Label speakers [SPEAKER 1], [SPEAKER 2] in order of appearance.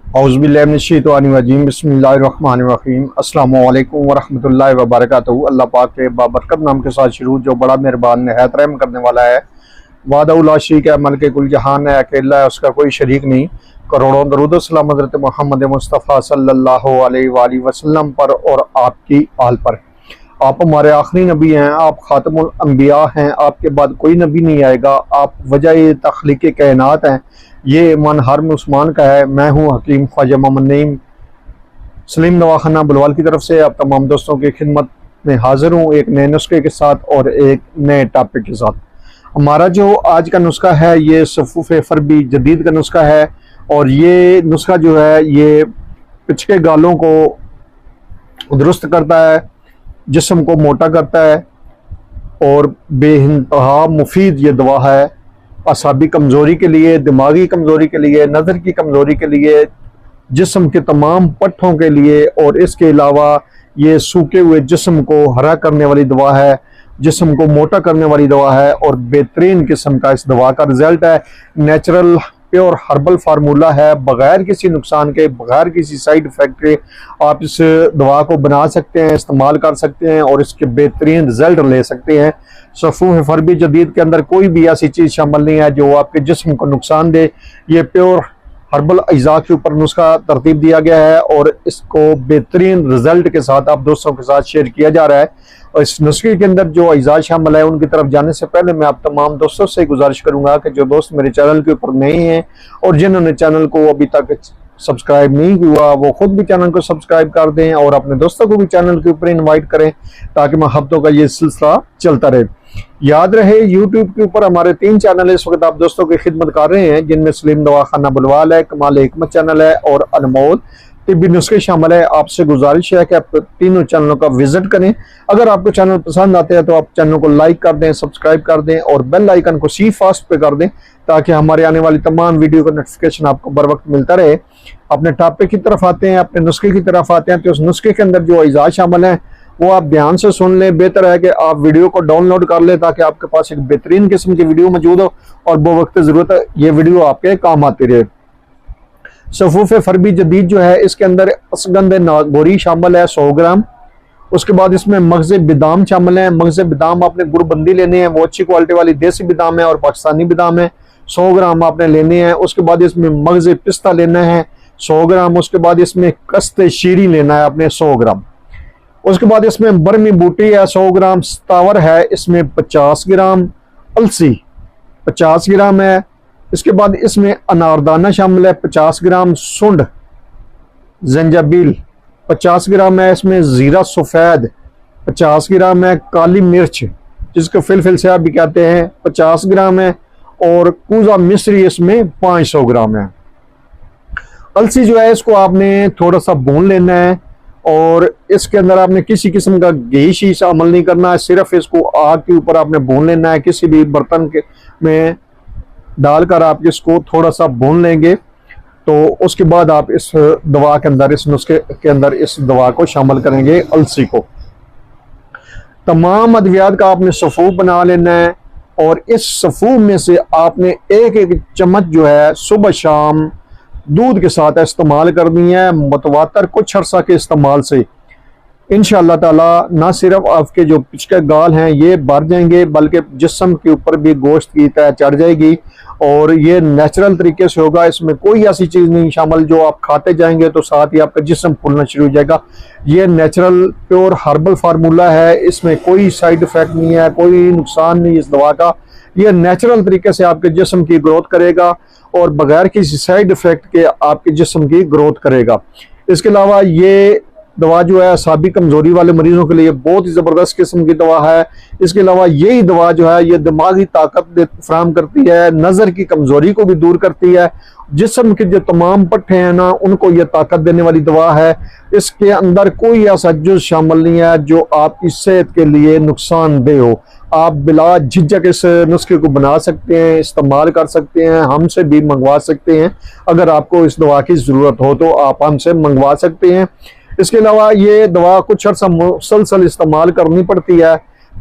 [SPEAKER 1] औज़ुबिल्लाहिमिनश्शैतानिर्रजीम बिस्मिल्लाहिर्रहमानिर्रहीम अस्सलामु अलैकुम वरहमतुल्लाहि वबरकातुहू। अल्लाह पाक के बाबरकत नाम के साथ शुरू जो बड़ा मेहरबान निहायत रहम करने वाला है। वादा ला शरीक है, मलिक कुल जहान है, अकेला है, उसका कोई शरीक नहीं। करोड़ों दरूद व सलाम हज़रत मोहम्मद मुस्तफ़ा सल्लल्लाहु अलैहि वसल्लम पर और आपकी आल पर। आप हमारे आखिरी नबी हैं, आप खातमुल अंबिया हैं, आपके बाद कोई नबी नहीं आएगा। आप वजह तख्लीक़ कायनात हैं। ये ईमान हर मुसलमान का है। मैं हूँ हकीम ख्वाजा मोहम्मद नईम सलीम दवाखाना बुलवाल की तरफ से आप तमाम दोस्तों की खिदमत में हाजिर हूँ एक नए नुस्खे के साथ और एक नए टॉपिक के साथ। हमारा जो आज का नुस्खा है ये सफ़ूफ़ फरबी जदीद का नुस्खा है। और ये नुस्खा जो है ये पिछले गालों को दुरुस्त करता है, जिस्म को मोटा करता है और बेइंतहा मुफीद ये दवा है। असाबी कमज़ोरी के लिए, दिमागी कमज़ोरी के लिए, नज़र की कमज़ोरी के लिए, जिस्म के तमाम पट्ठों के लिए। और इसके अलावा ये सूखे हुए जिस्म को हरा करने वाली दवा है, जिस्म को मोटा करने वाली दवा है और बेहतरीन किस्म का इस दवा का रिज़ल्ट है। नेचुरल प्योर हर्बल फार्मूला है, बग़ैर किसी नुकसान के, बग़ैर किसी साइड इफ़ेक्ट के आप इस दवा को बना सकते हैं, इस्तेमाल कर सकते हैं और इसके बेहतरीन रिज़ल्ट ले सकते हैं। सफ़ूफ़ फरबी जदीद के अंदर कोई भी ऐसी चीज़ शामिल नहीं है जो आपके जिस्म को नुकसान दे। ये प्योर हर्बल अज़ा के ऊपर नुस्खा तरतीब दिया गया है और इसको बेहतरीन रिज़ल्ट के साथ आप दोस्तों के साथ शेयर किया जा रहा है। और इस नुस्खे के अंदर जो अज़ा शामिल है उनकी तरफ जाने से पहले मैं आप तमाम दोस्तों से गुजारिश करूंगा कि जो दोस्त मेरे चैनल के ऊपर नए हैं और जिन्होंने चैनल को अभी तक सब्सक्राइब नहीं हुआ वो खुद भी चैनल को सब्सक्राइब कर दें और अपने दोस्तों को भी चैनल के ऊपर इनवाइट करें ताकि मैं हफ्तों का ये सिलसिला चलता रहे। याद रहे यूट्यूब के ऊपर हमारे 3 चैनल इस वक्त आप दोस्तों की खिदमत कर रहे हैं, जिनमें सलीम दवाखाना बुलवाल है, कमाल हिकमत चैनल है और अनमोल तिब्बी नुस्खे शामिल है। आपसे गुजारिश है कि आप तीनों चैनलों का विजिट करें। अगर आपको चैनल पसंद आते हैं तो आप चैनल को लाइक कर दें, सब्सक्राइब कर दें और बेल आइकन को सी फास्ट पे कर दें ताकि हमारे आने वाली तमाम वीडियो का नोटिफिकेशन आपको बर वक्त मिलता रहे। अपने टॉपिक की तरफ आते हैं, अपने नुस्खे की तरफ आते हैं। तो उस नुस्खे के अंदर जो अज़ा शामिल है वो आप ध्यान से सुन लें। बेहतर है कि आप वीडियो को डाउनलोड कर लें ताकि आपके पास एक बेहतरीन किस्म की वीडियो मौजूद हो और वो वक्त ज़रूरत ये वीडियो आपके काम आती रहे। सफ़ूफ़ फरबी जदीद जो है इसके अंदर असगंध नागोरी शामिल है 100 ग्राम। उसके बाद इसमें मगज़ बादाम शामिल है। मगज़ बादाम आपने गुड़बंदी लेने हैं, वो अच्छी क्वालिटी वाली देसी बादाम है और पाकिस्तानी बादाम है, 100 ग्राम आपने लेने हैं। उसके बाद इसमें मगज़ पिस्ता लेना है 100 ग्राम। उसके बाद इसमें कस्ते शीरी लेना है आपने 100 ग्राम। उसके बाद इसमें बरमी बूटी है 100 ग्राम, सतावर है इसमें 50 ग्राम, अलसी 50 ग्राम है। इसके बाद इसमें अनारदाना शामिल है 50 ग्राम, सुंड जंजाबिल 50 ग्राम है, इसमें ज़ीरा सफ़ेद 50 ग्राम है, काली मिर्च जिसको फिलफिल से आप भी कहते हैं 50 ग्राम है और कूजा मिस्री इसमें 500 ग्राम है। अलसी जो है इसको आपने थोड़ा सा भून लेना है और इसके अंदर आपने किसी किस्म का घी शी शामिल नहीं करना है, सिर्फ इसको आग के ऊपर आपने भून लेना है। किसी भी बर्तन के में डालकर आप इसको थोड़ा सा भून लेंगे तो उसके बाद आप इस दवा के अंदर, इस नुस्खे के अंदर इस दवा को शामिल करेंगे अलसी को। तमाम अद्वियात का आपने सफ़ूफ बना लेना है और इस सफ़ूफ में से आपने एक एक चम्मच जो है सुबह शाम दूध के साथ इस्तेमाल करनी है। मुतवातर कुछ अरसा के इस्तेमाल से इंशाअल्लाह ताला ना सिर्फ आपके जो पिछले गाल हैं ये भर जाएंगे बल्कि जिस्म के ऊपर भी गोश्त की तय चढ़ जाएगी और ये नेचुरल तरीके से होगा। इसमें कोई ऐसी चीज़ नहीं शामिल जो आप खाते जाएंगे तो साथ ही आपका जिस्म फूलना शुरू हो जाएगा। ये नेचुरल प्योर हर्बल फार्मूला है, इसमें कोई साइड इफ़ेक्ट नहीं है, कोई नुकसान नहीं इस दवा का। ये नेचुरल तरीके से आपके जिस्म की ग्रोथ करेगा और बगैर किसी साइड इफ़ेक्ट के आपके जिस्म की ग्रोथ करेगा। इसके अलावा ये दवा जो है असाबी कमज़ोरी वाले मरीजों के लिए बहुत ही ज़बरदस्त किस्म की दवा है। इसके अलावा यही दवा जो है ये दिमागी ताकत फराहम करती है, नज़र की कमज़ोरी को भी दूर करती है, जिस्म के जो तमाम पट्टे हैं ना उनको ये ताकत देने वाली दवा है। इसके अंदर कोई ऐसा जुज़ शामिल नहीं है जो आपकी सेहत के लिए नुकसानदेह हो। आप बिला झिझक इस नुस्खे को बना सकते हैं, इस्तेमाल कर सकते हैं, हमसे भी मंगवा सकते हैं। अगर आपको इस दवा की ज़रूरत हो तो आप हमसे मंगवा सकते हैं। इसके अलावा ये दवा कुछ अर्सा मुसलसल इस्तेमाल करनी पड़ती है